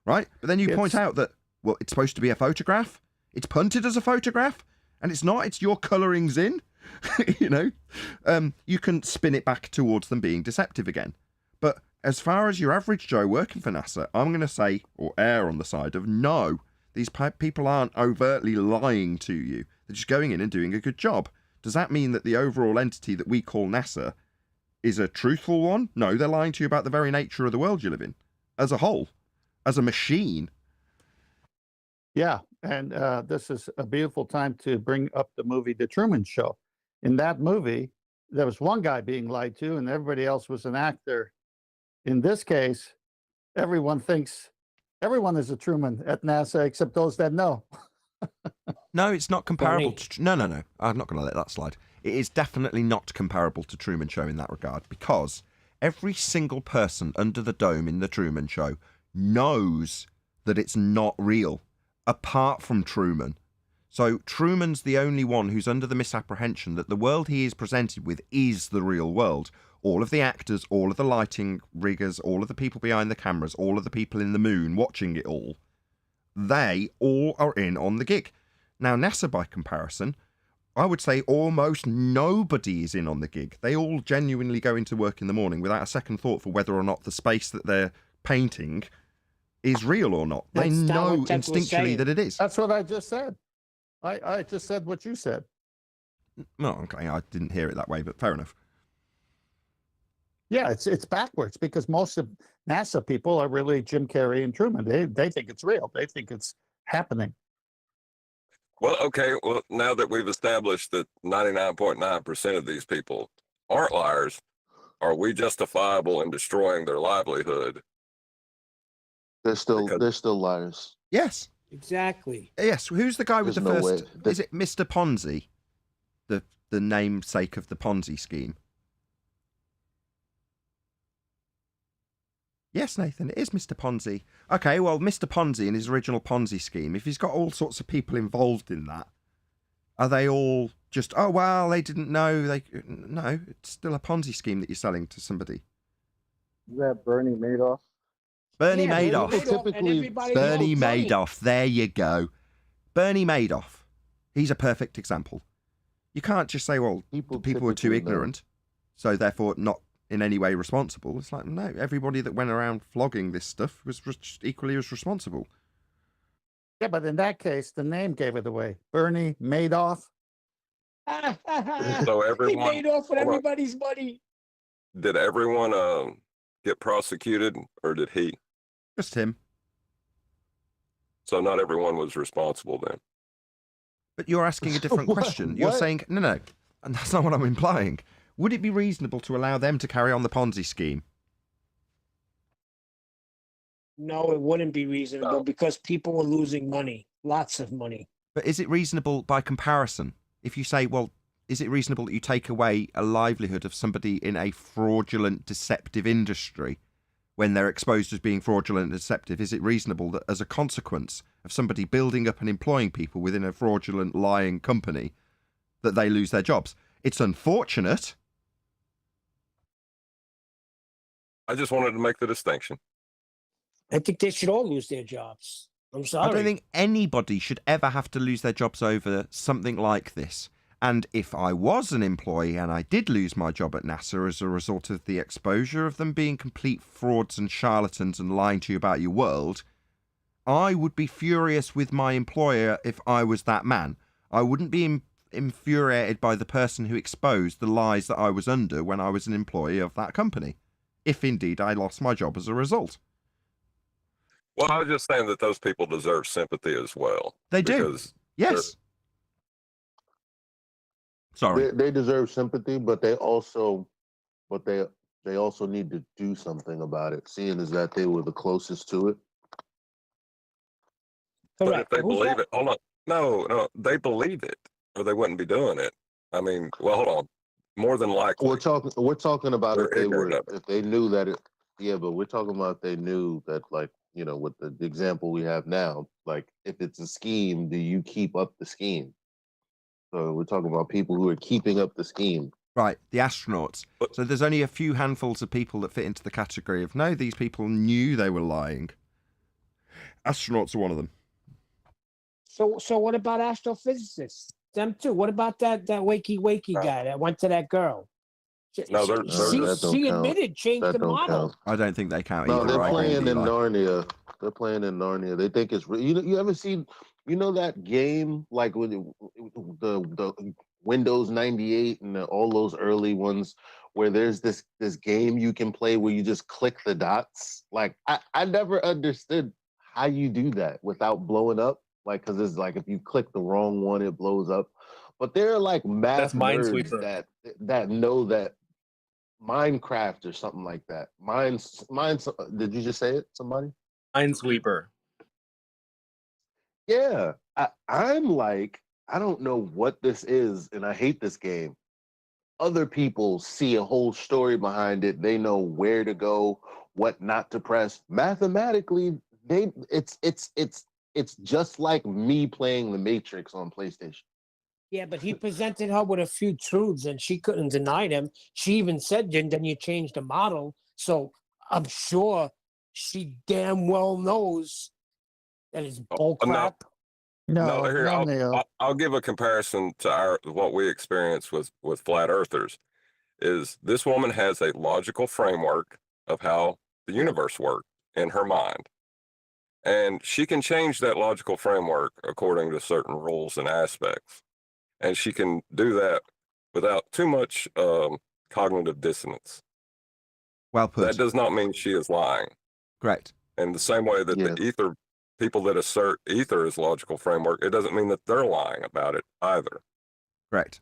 Right? But then you point out that, well, it's supposed to be a photograph. It's punted as a photograph, and it's not. It's your colourings in. You know? You can spin it back towards them being deceptive again. But as far as your average Joe working for NASA, I'm going to say, or err on the side of no. These people aren't overtly lying to you. They're just going in and doing a good job. Does that mean that the overall entity that we call NASA is a truthful one? No, they're lying to you about the very nature of the world you live in. As a whole. As a machine. Yeah, and this is a beautiful time to bring up the movie The Truman Show. In that movie, there was one guy being lied to and everybody else was an actor. In this case, everyone thinks Everyone is a Truman at NASA except those that know. No, it's not comparable Bernie. to. No, no, no. I'm not going to let that slide. It is definitely not comparable to Truman Show in that regard, because every single person under the dome in the Truman Show knows that it's not real, apart from Truman. So Truman's the only one who's under the misapprehension that the world he is presented with is the real world. All of the actors, all of the lighting riggers, all of the people behind the cameras, all of the people in the moon watching it all, they all are in on the gig. Now, NASA, by comparison, I would say almost nobody is in on the gig. They all genuinely go into work in the morning without a second thought for whether or not the space that they're painting is real or not. They That's not know what Ted was instinctually saying. that it is. That's what I just said. I just said what you said. No, okay, I didn't hear it that way, but fair enough. Yeah, it's backwards because most of NASA people are really Jim Carrey and Truman. They think it's real. They think it's happening. Well, okay. Well, now that we've established that 99.9% of these people aren't liars, are we justifiable in destroying their livelihood? They're still Because- they're still liars. Yes, Exactly. yes. Who's the guy with There's the no first? way. Is it Mr. Ponzi? The namesake of the Ponzi scheme. Yes, Nathan, it is Mr. Ponzi. Okay, well, Mr. Ponzi in his original Ponzi scheme, if he's got all sorts of people involved in that, are they all just, oh, well, they didn't know? No, it's still a Ponzi scheme that you're selling to somebody. Is that Bernie Madoff? Bernie Yeah, Madoff. Bernie Madoff, and Typically- everybody Bernie knows money. Madoff. There you go. Bernie Madoff. He's a perfect example. You can't just say, well, People people were too typically know. ignorant, so therefore not in any way responsible. It's like, no, everybody that went around flogging this stuff was just equally as responsible. Yeah, but in that case, the name gave it away. Bernie Madoff. So He everyone, made off with hold on. everybody's money. did everyone get prosecuted, or did he? Just him. So not everyone was responsible then. But you're asking a different What? question. You're What? saying, no, and that's not what I'm implying. Would it be reasonable to allow them to carry on the Ponzi scheme? No, it wouldn't be reasonable No. because people were losing money, lots of money. But is it reasonable by comparison? If you say, well, is it reasonable that you take away a livelihood of somebody in a fraudulent, deceptive industry when they're exposed as being fraudulent and deceptive? Is it reasonable that as a consequence of somebody building up and employing people within a fraudulent, lying company, that they lose their jobs? It's unfortunate. I just wanted to make the distinction. I think they should all lose their jobs. I'm sorry. I don't think anybody should ever have to lose their jobs over something like this. And if I was an employee and I did lose my job at NASA as a result of the exposure of them being complete frauds and charlatans and lying to you about your world, I would be furious with my employer if I was that man. I wouldn't be infuriated by the person who exposed the lies that I was under when I was an employee of that company, if indeed I lost my job as a result. Well, I was just saying that those people deserve sympathy as well. They do. Because Yes. Sorry. They deserve sympathy, but they also need to do something about it, seeing as that they were the closest to it. But if Correct. they Who's believe that? it, hold on. No, they believe it, or they wouldn't be doing it. I mean, well, hold on. More than likely, We're talking about They're if they ignorant were, of it. if they knew that it. Yeah, but we're talking about if they knew that, like, you know, with the example we have now, like, if it's a scheme, do you keep up the scheme? So we're talking about people who are keeping up the scheme. Right, the astronauts. But- So there's only a few handfuls of people that fit into the category of, no, these people knew they were lying. Astronauts are one of them. So what about astrophysicists? Them too. What about that wakey No. guy that went to that girl? No, they're- that don't she count. admitted changed That the don't model. count. I don't think they count No, either. they're I agree playing with in Eli. Narnia. They're playing in Narnia. They think it's real. You ever seen, you know, that game, like with the Windows 98 and all those early ones where there's this game you can play where you just click the dots? Like, I never understood how you do that without blowing up. Like, because it's like if you click the wrong one, it blows up. But there are like math That's nerds Minesweeper. that know that Minecraft or something like that. Mine's. Did you just say it? Somebody? Minesweeper. Yeah, I'm like, I don't know what this is, and I hate this game. Other people see a whole story behind it. They know where to go, what not to press. Mathematically, it's just like me playing the Matrix on PlayStation. Yeah, but he presented her with a few truths and she couldn't deny them. She even said, then you change the model. So I'm sure she damn well knows that it's bull No, crap. No, here no, Neil. I'll give a comparison to what we experience with flat earthers. Is this woman has a logical framework of how the universe works in her mind, and she can change that logical framework according to certain rules and aspects, and she can do that without too much cognitive dissonance. Well put. That does not mean she is lying. Correct. In the same way that Yes. the ether people that assert ether is logical framework, it doesn't mean that they're lying about it either. Correct.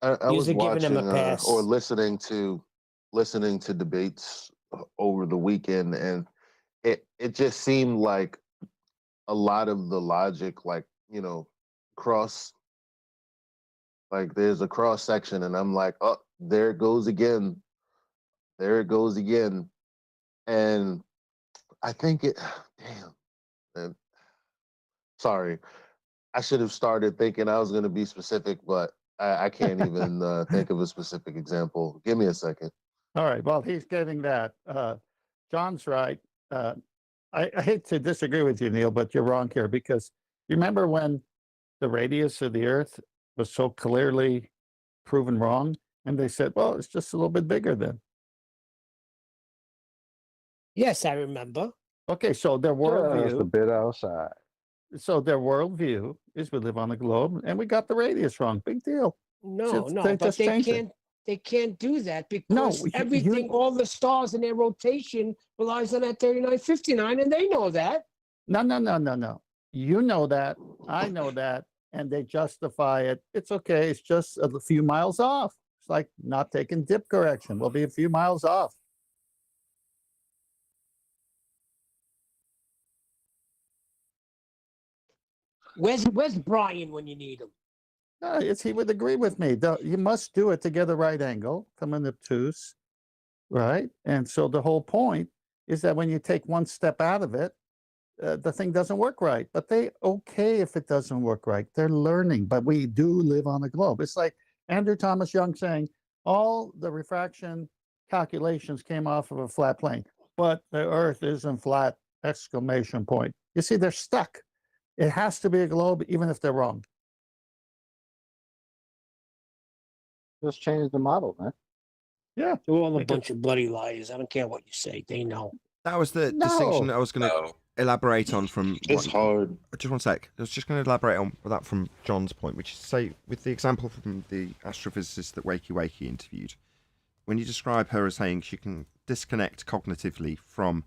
I was You're giving him a watching pass. or listening to debates over the weekend, and it just seemed like a lot of the logic, like, cross, like there's a cross section, and I'm like, oh, there it goes again. There it goes again. And I think damn, man. Sorry. I should have started thinking I was going to be specific, but I can't even think of a specific example. Give me a second. All right. Well, he's getting that. John's right. I hate to disagree with you, Neil, but you're wrong here because you remember when the radius of the Earth was so clearly proven wrong, and they said, "Well, it's just a little bit bigger then." Yes, I remember. Okay, so their Just a worldview, bit outside. is we live on a globe, and we got the radius wrong. Big deal. No, Just- no, they but just they changed it. can't. They can't do that No, because you- everything, all the stars in their rotation relies on that 3959, and they know that. No, no, no, no, no. You know that. I know that. And they justify it. It's okay. It's just a few miles off. It's like not taking dip correction. We'll be a few miles off. Where's Brian when you need him? He would agree with me. You must do it to get the right angle, come in obtuse, right? And so the whole point is that when you take one step out of it, the thing doesn't work right. But they okay if it doesn't work right. They're learning, but we do live on a globe. It's like Andrew Thomas Young saying all the refraction calculations came off of a flat plane, but the Earth isn't flat! Exclamation point. You see, they're stuck. It has to be a globe, even if they're wrong. Just change the model, man. Yeah. They're all a Because- bunch of bloody liars. I don't care what you say. They know. That was the No. distinction that I was going to No, elaborate on from. It's hard. Just one sec. I was just going to elaborate on that from John's point, which is say with the example from the astrophysicist that Wakey Wakey interviewed, when you describe her as saying she can disconnect cognitively from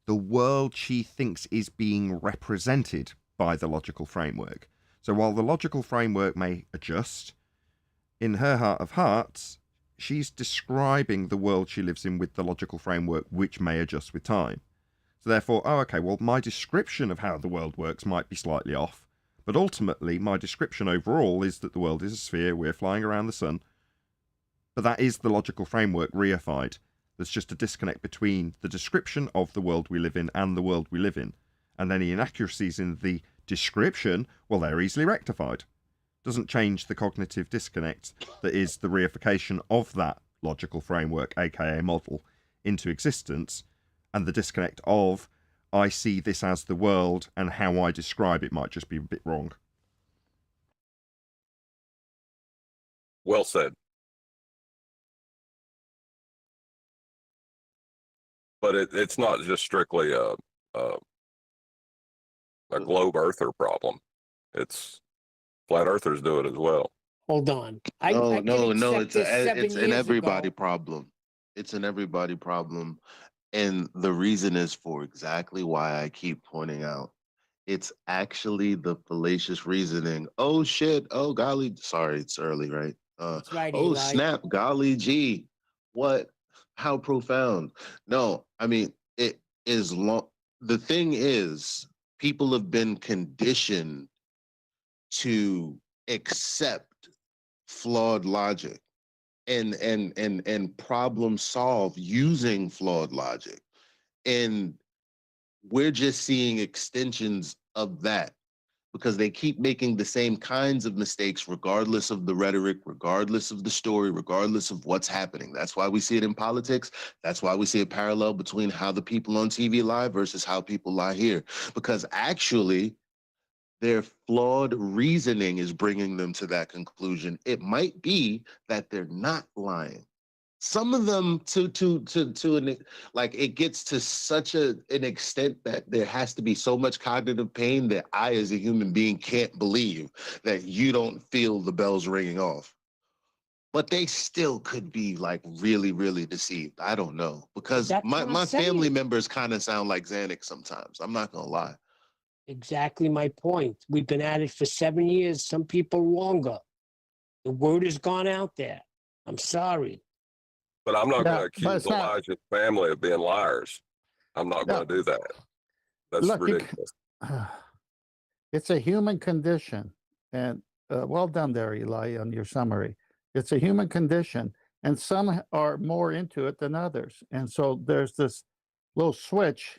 the world she thinks is being represented by the logical framework. So while the logical framework may adjust, in her heart of hearts, she's describing the world she lives in with the logical framework, which may adjust with time. So therefore, my description of how the world works might be slightly off, but ultimately my description overall is that the world is a sphere, we're flying around the sun, but that is the logical framework reified. There's just a disconnect between the description of the world we live in and the world we live in, and any inaccuracies in the description, well, they're easily rectified. Doesn't change the cognitive disconnect that is the reification of that logical framework, aka model, into existence, and the disconnect of I see this as the world and how I describe it might just be a bit wrong. well said. But it's not just strictly a globe earther problem. It's flat earthers do it as well. Hold on. I No, can no, accept it's this 7 it's an years everybody ago. problem. It's an everybody problem, and the reason is for exactly why I keep pointing out. It's actually the fallacious reasoning. Oh shit! Oh golly! Sorry, it's early, right? That's right, Oh Eli. snap! Golly gee! What? How profound? No, I mean is long. The thing is, people have been conditioned to accept flawed logic and problem solve using flawed logic. And we're just seeing extensions of that because they keep making the same kinds of mistakes regardless of the rhetoric, regardless of the story, regardless of what's happening. That's why we see it in politics. That's why we see a parallel between how the people on TV lie versus how people lie here. Because actually, their flawed reasoning is bringing them to that conclusion. It might be that they're not lying. Some of them like it gets to such an extent that there has to be so much cognitive pain that I, as a human being, can't believe that you don't feel the bells ringing off. But they still could be like really, really deceived. I don't know, because That's my what I'm family saying. members kind of sound like Xanax sometimes. I'm not gonna lie. Exactly my point. We've been at it for 7 years, some people longer. The word has gone out there. I'm sorry. But I'm not Yeah, going to but accuse it's not. Elijah's family of being liars. I'm not No, going to do that. That's look, ridiculous. it's a human condition, and well done there, Eli, on your summary. It's a human condition, and some are more into it than others. And so there's this little switch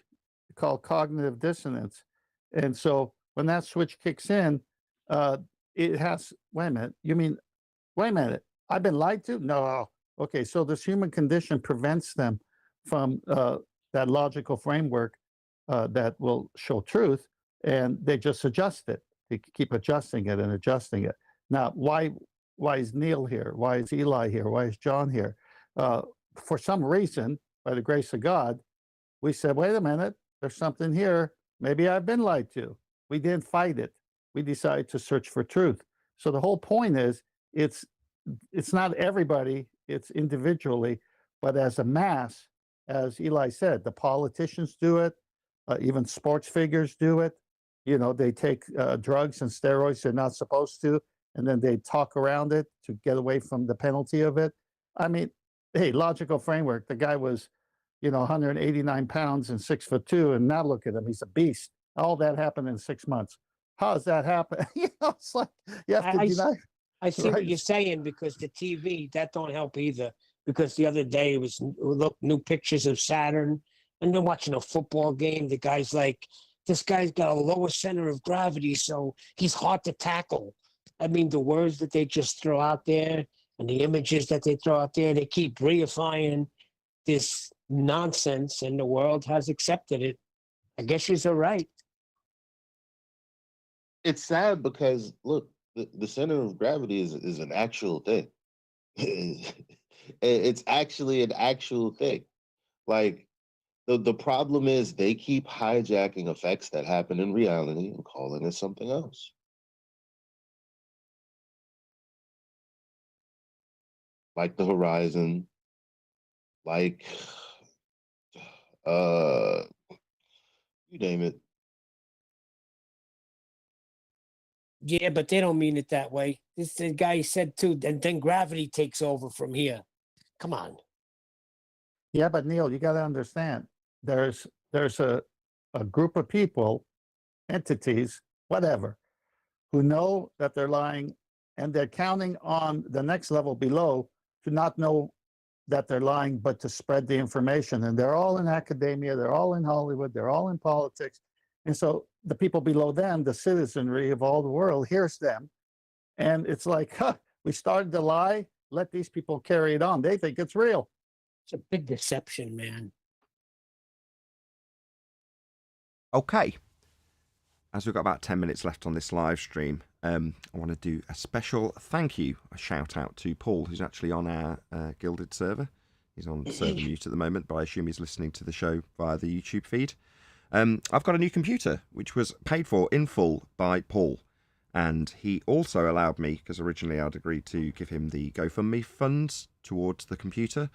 called cognitive dissonance. And so when that switch kicks in, it has, wait a minute, you mean, wait a minute, I've been lied to? No. Okay, so this human condition prevents them from that logical framework that will show truth, and they just adjust it. They keep adjusting it and adjusting it. Now, why is Neil here? Why is Eli here? Why is John here? For some reason, by the grace of God, we said, wait a minute, there's something here. Maybe I've been lied to. We didn't fight it. We decided to search for truth. So the whole point is, it's not everybody, it's individually, but as a mass, as Eli said, the politicians do it, even sports figures do it. You know, they take drugs and steroids they're not supposed to, and then they talk around it to get away from the penalty of it. I mean, hey, logical framework. The guy was, 189 pounds and 6'2", and now look at him, he's a beast. All that happened in 6 months. How does that happen? It's like you have to deny. I see what Right. you're saying, because the TV, that don't help either. Because the other day it was new pictures of Saturn, and they're watching a football game. The guy's like, this guy's got a lower center of gravity, so he's hard to tackle. I mean, the words that they just throw out there and the images that they throw out there, they keep reifying this nonsense, and the world has accepted it. I guess you're right. It's sad because look, the center of gravity is an actual thing. It's actually an actual thing. Like the problem is they keep hijacking effects that happen in reality and calling it something else. Like the horizon, like you name it. Yeah, but they don't mean it that way. This the guy said too, and then gravity takes over from here. Come on. Yeah, but Neil, you got to understand, there's a group of people, entities, whatever, who know that they're lying, and they're counting on the next level below to not know that they're lying, but to spread the information. And they're all in academia, they're all in Hollywood, they're all in politics. And so the people below them, the citizenry of all the world, hears them. And it's like, we started to lie, let these people carry it on. They think it's real. It's a big deception, man. Okay. As we've got about 10 minutes left on this live stream, I want to do a special thank you, a shout out to Paul, who's actually on our Gilded server. He's on server mute at the moment, but I assume he's listening to the show via the YouTube feed. I've got a new computer, which was paid for in full by Paul. And he also allowed me, because originally I'd agreed to give him the GoFundMe funds towards the computer,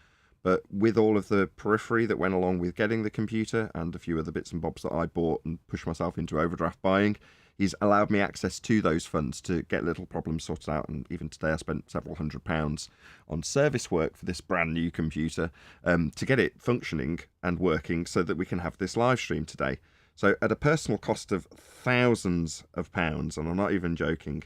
But with all of the periphery that went along with getting the computer and a few other bits and bobs that I bought and pushed myself into overdraft buying, he's allowed me access to those funds to get little problems sorted out. And even today I spent several £100s on service work for this brand new computer to get it functioning and working so that we can have this live stream today. So at a personal cost of thousands of pounds, and I'm not even joking,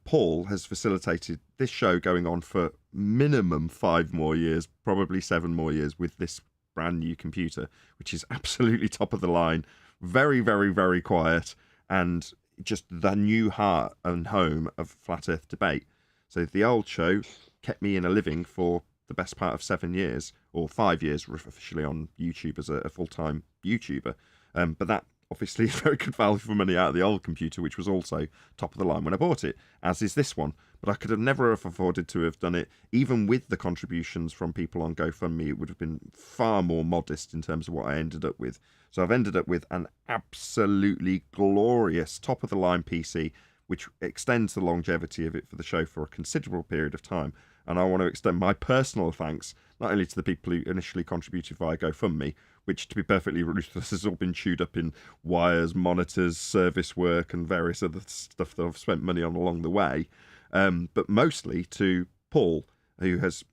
Paul has facilitated this show going on for minimum 5 more years, probably 7 more years with this brand new computer, which is absolutely top of the line, very, very, very quiet, and just the new heart and home of Flat Earth debate. So the old show kept me in a living for the best part of 7 years, or 5 years officially on YouTube as a full-time YouTuber. But that obviously is very good value for money out of the old computer, which was also top of the line when I bought it, as is this one. But I could have never have afforded to have done it, even with the contributions from people on GoFundMe. It would have been far more modest in terms of what I ended up with. So I've ended up with an absolutely glorious top of the line PC, which extends the longevity of it for the show for a considerable period of time. And I want to extend my personal thanks, not only to the people who initially contributed via GoFundMe, which, to be perfectly ruthless, has all been chewed up in wires, monitors, service work, and various other stuff that I've spent money on along the way, but mostly to Paul, who has,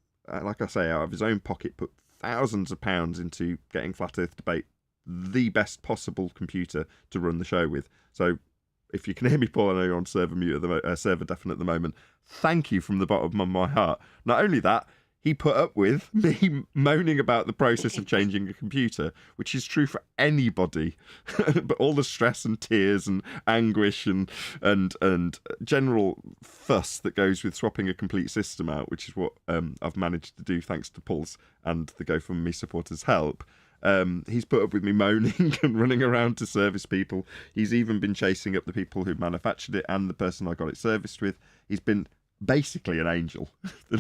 like I say, out of his own pocket, put thousands of pounds into getting Flat Earth Debate the best possible computer to run the show with. So if you can hear me, Paul, I know you're on server mute at the server definite at the moment. Thank you from the bottom of my heart. Not only that, he put up with me moaning about the process of changing a computer, which is true for anybody. But all the stress and tears and anguish and general fuss that goes with swapping a complete system out, which is what I've managed to do thanks to Paul's and the GoFundMe supporters' help. He's put up with me moaning and running around to service people. He's even been chasing up the people who manufactured it and the person I got it serviced with. He's been basically an angel,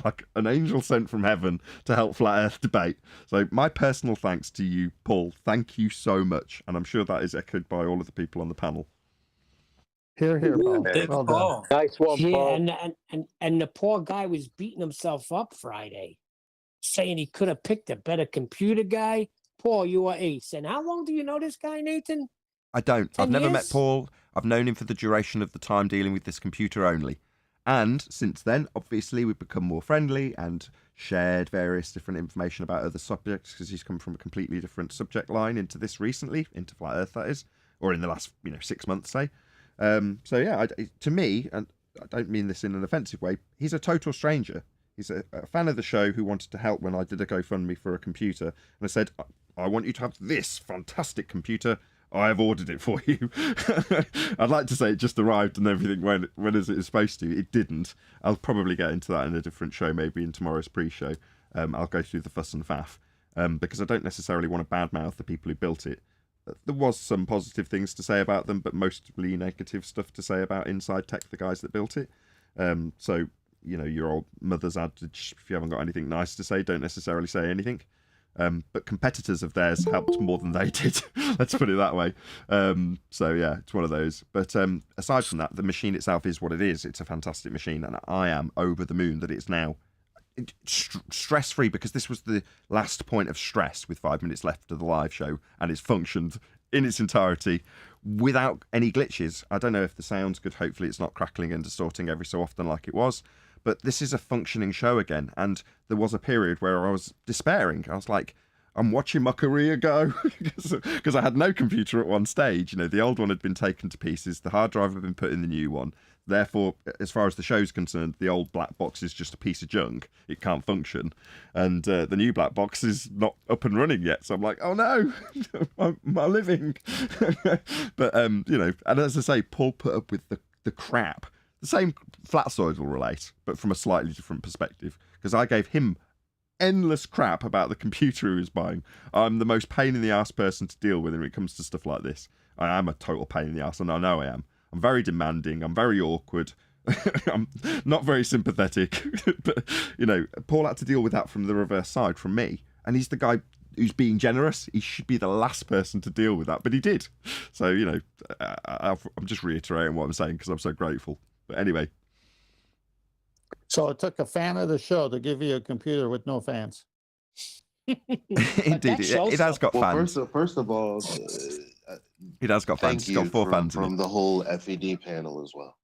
like an angel sent from heaven to help Flat Earth Debate. So my personal thanks to you, Paul. Thank you so much. And I'm sure that is echoed by all of the people on the panel. Here, Paul. Thanks, Well done. Nice one, Yeah, Paul. and the poor guy was beating himself up Friday, saying he could have picked a better computer guy. Paul, you are ace. And how long do you know this guy, Nathan? I don't. 10 I've never met years? Paul. I've known him for the duration of the time dealing with this computer only. And since then, obviously, we've become more friendly and shared various different information about other subjects, because he's come from a completely different subject line into this recently, into Flat Earth, that is, or in the last 6 months, say. So yeah, to me, and I don't mean this in an offensive way, he's a total stranger. He's a fan of the show who wanted to help when I did a GoFundMe for a computer, and I said, I want you to have this fantastic computer. I have ordered it for you. I'd like to say it just arrived and everything went as it is supposed to. It didn't. I'll probably get into that in a different show, maybe in tomorrow's pre-show. I'll go through the fuss and faff because I don't necessarily want to badmouth the people who built it. There was some positive things to say about them, but mostly negative stuff to say about Inside Tech, the guys that built it. So, your old mother's adage, if you haven't got anything nice to say, don't necessarily say anything. But competitors of theirs helped more than they did. Let's put it that way. So yeah, it's one of those. But aside from that, the machine itself is what it is. It's a fantastic machine, and I am over the moon that it's now stress-free, because this was the last point of stress with 5 minutes left of the live show, and it's functioned in its entirety without any glitches. I don't know if the sound's good. Hopefully it's not crackling and distorting every so often like it was. But this is a functioning show again, and there was a period where I was despairing. I was like, I'm watching my career go, because I had no computer at one stage. The old one had been taken to pieces. The hard drive had been put in the new one. Therefore, as far as the show's concerned, the old black box is just a piece of junk. It can't function. And the new black box is not up and running yet. So I'm like, oh no, my living. But, and as I say, Paul put up with the crap. The same Flatsoid will relate, but from a slightly different perspective, because I gave him endless crap about the computer he was buying. I'm the most pain in the ass person to deal with when it comes to stuff like this. I am a total pain in the ass, and I know I am. I'm very demanding. I'm very awkward. I'm not very sympathetic. But, Paul had to deal with that from the reverse side, from me. And he's the guy who's being generous. He should be the last person to deal with that, but he did. So, I'm just reiterating what I'm saying because I'm so grateful. But anyway. So it took a fan of the show to give you a computer with no fans. Indeed, it has got Well, fans. first of all, It has got fans. thank It's got you 4 fans in from it. the whole FED panel as well.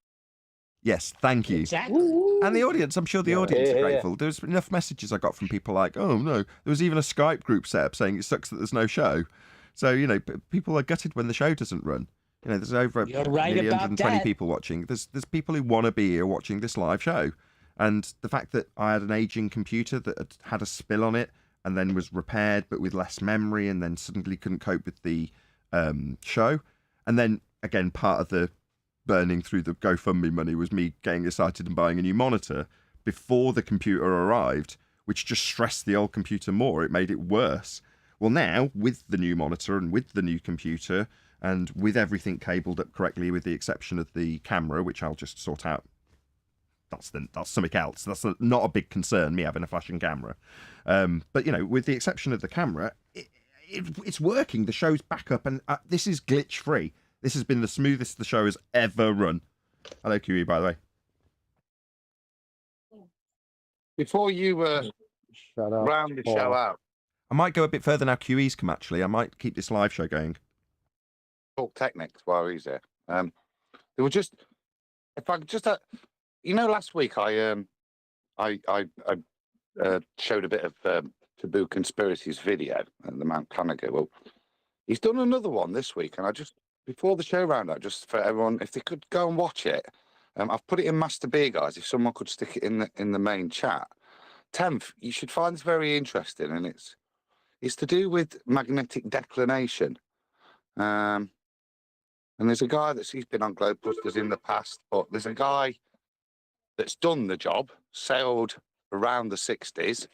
Yes, thank you. Exactly. And the audience, I'm sure the audience are grateful. There's enough messages I got from people like, oh no, there was even a Skype group set up saying it sucks that there's no show. So, you know, people are gutted when the show doesn't run. You know, there's over You're right nearly about 120 that. people watching. There's people who want to be here watching this live show. And the fact that I had an aging computer that had a spill on it and then was repaired but with less memory and then suddenly couldn't cope with the show. And then, again, part of the burning through the GoFundMe money was me getting excited and buying a new monitor before the computer arrived, which just stressed the old computer more. It made it worse. Well, now, with the new monitor and with the new computer and with everything cabled up correctly, with the exception of the camera, which I'll just sort out. That's something else. That's not a big concern, me having a flashing camera. But, you know, with the exception of the camera, it's working. The show's back up, and this is glitch-free. This has been the smoothest the show has ever run. Hello, QE, by the way. Before you Shut up. round the show out, I might go a bit further now QE's come, actually. I might keep this live show going. talk technics while he's there. There were just, if I could just, you know, last week I showed a bit of Taboo Conspiracies video at the Mount Canago. Well, he's done another one this week, and I just, before the show round out, just for everyone, if they could go and watch it, I've put it in Master Beer, guys. If someone could stick it in the main chat. 10th, you should find this very interesting, and it's to do with magnetic declination. And there's a guy he's been on Globebusters in the past, but there's a guy that's done the job, sailed around the 60s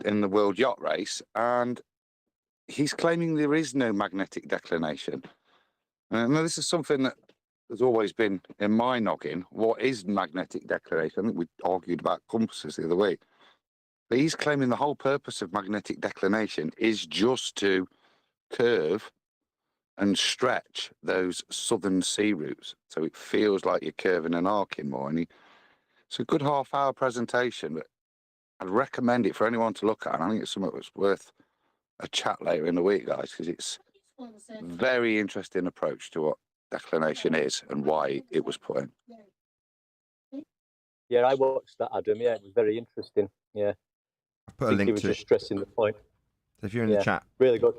in the world yacht race, and he's claiming there is no magnetic declination. And this is something that has always been in my noggin. What is magnetic declination? I think we argued about compasses the other week. But he's claiming the whole purpose of magnetic declination is just to curve and stretch those southern sea routes. So it feels like you're curving and arcing more. And it's a good half-hour presentation, but I'd recommend it for anyone to look at. And I think it's something that's worth a chat later in the week, guys, because it's a very interesting approach to what declination is and why it was put in. Yeah, I watched that, Adam. Yeah, it was very interesting. Yeah. I've put a link he was to just it. stressing the point. So if you're in the chat, really good.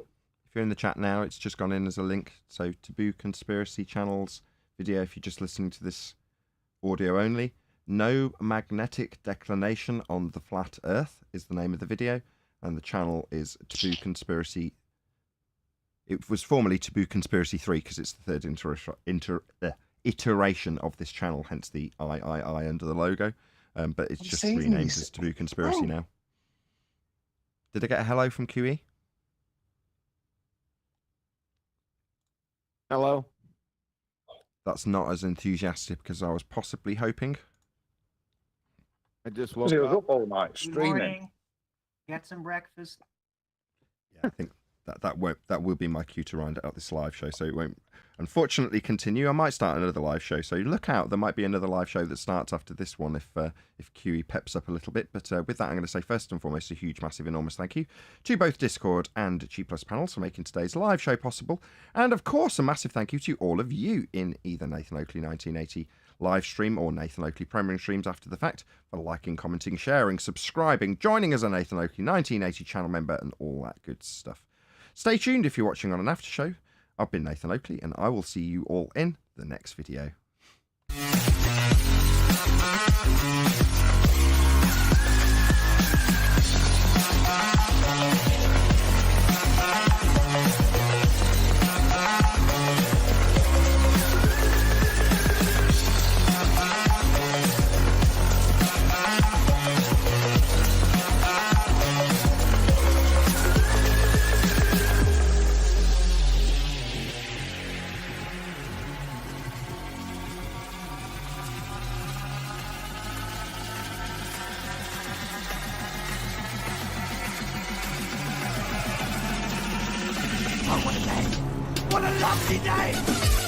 If you're in the chat now, it's just gone in as a link. So Taboo Conspiracy Channel's video, if you're just listening to this audio only. No magnetic declination on the flat earth is the name of the video. And the channel is Taboo Conspiracy. It was formerly Taboo Conspiracy 3 because it's the third iteration of this channel, hence the I under the logo. But it's just renamed as Taboo Conspiracy now. Did I get a hello from QE? Hello. That's not as enthusiastic as I was possibly hoping. I just Because he was up all night Good streaming. morning. Get some breakfast. Yeah, I think that will be my cue to round out this live show, so it won't unfortunately continue. I might start another live show, so look out. There might be another live show that starts after this one if QE peps up a little bit. But with that, I'm going to say first and foremost a huge, massive, enormous thank you to both Discord and G Plus panels for making today's live show possible, and of course a massive thank you to all of you in either Nathan Oakley 1980 live stream or Nathan Oakley premiering streams after the fact for liking, commenting, sharing, subscribing, joining as a Nathan Oakley 1980 channel member, and all that good stuff. Stay tuned if you're watching on an after show. I've been Nathan Oakley, and I will see you all in the next video. What a day! What a lovely day!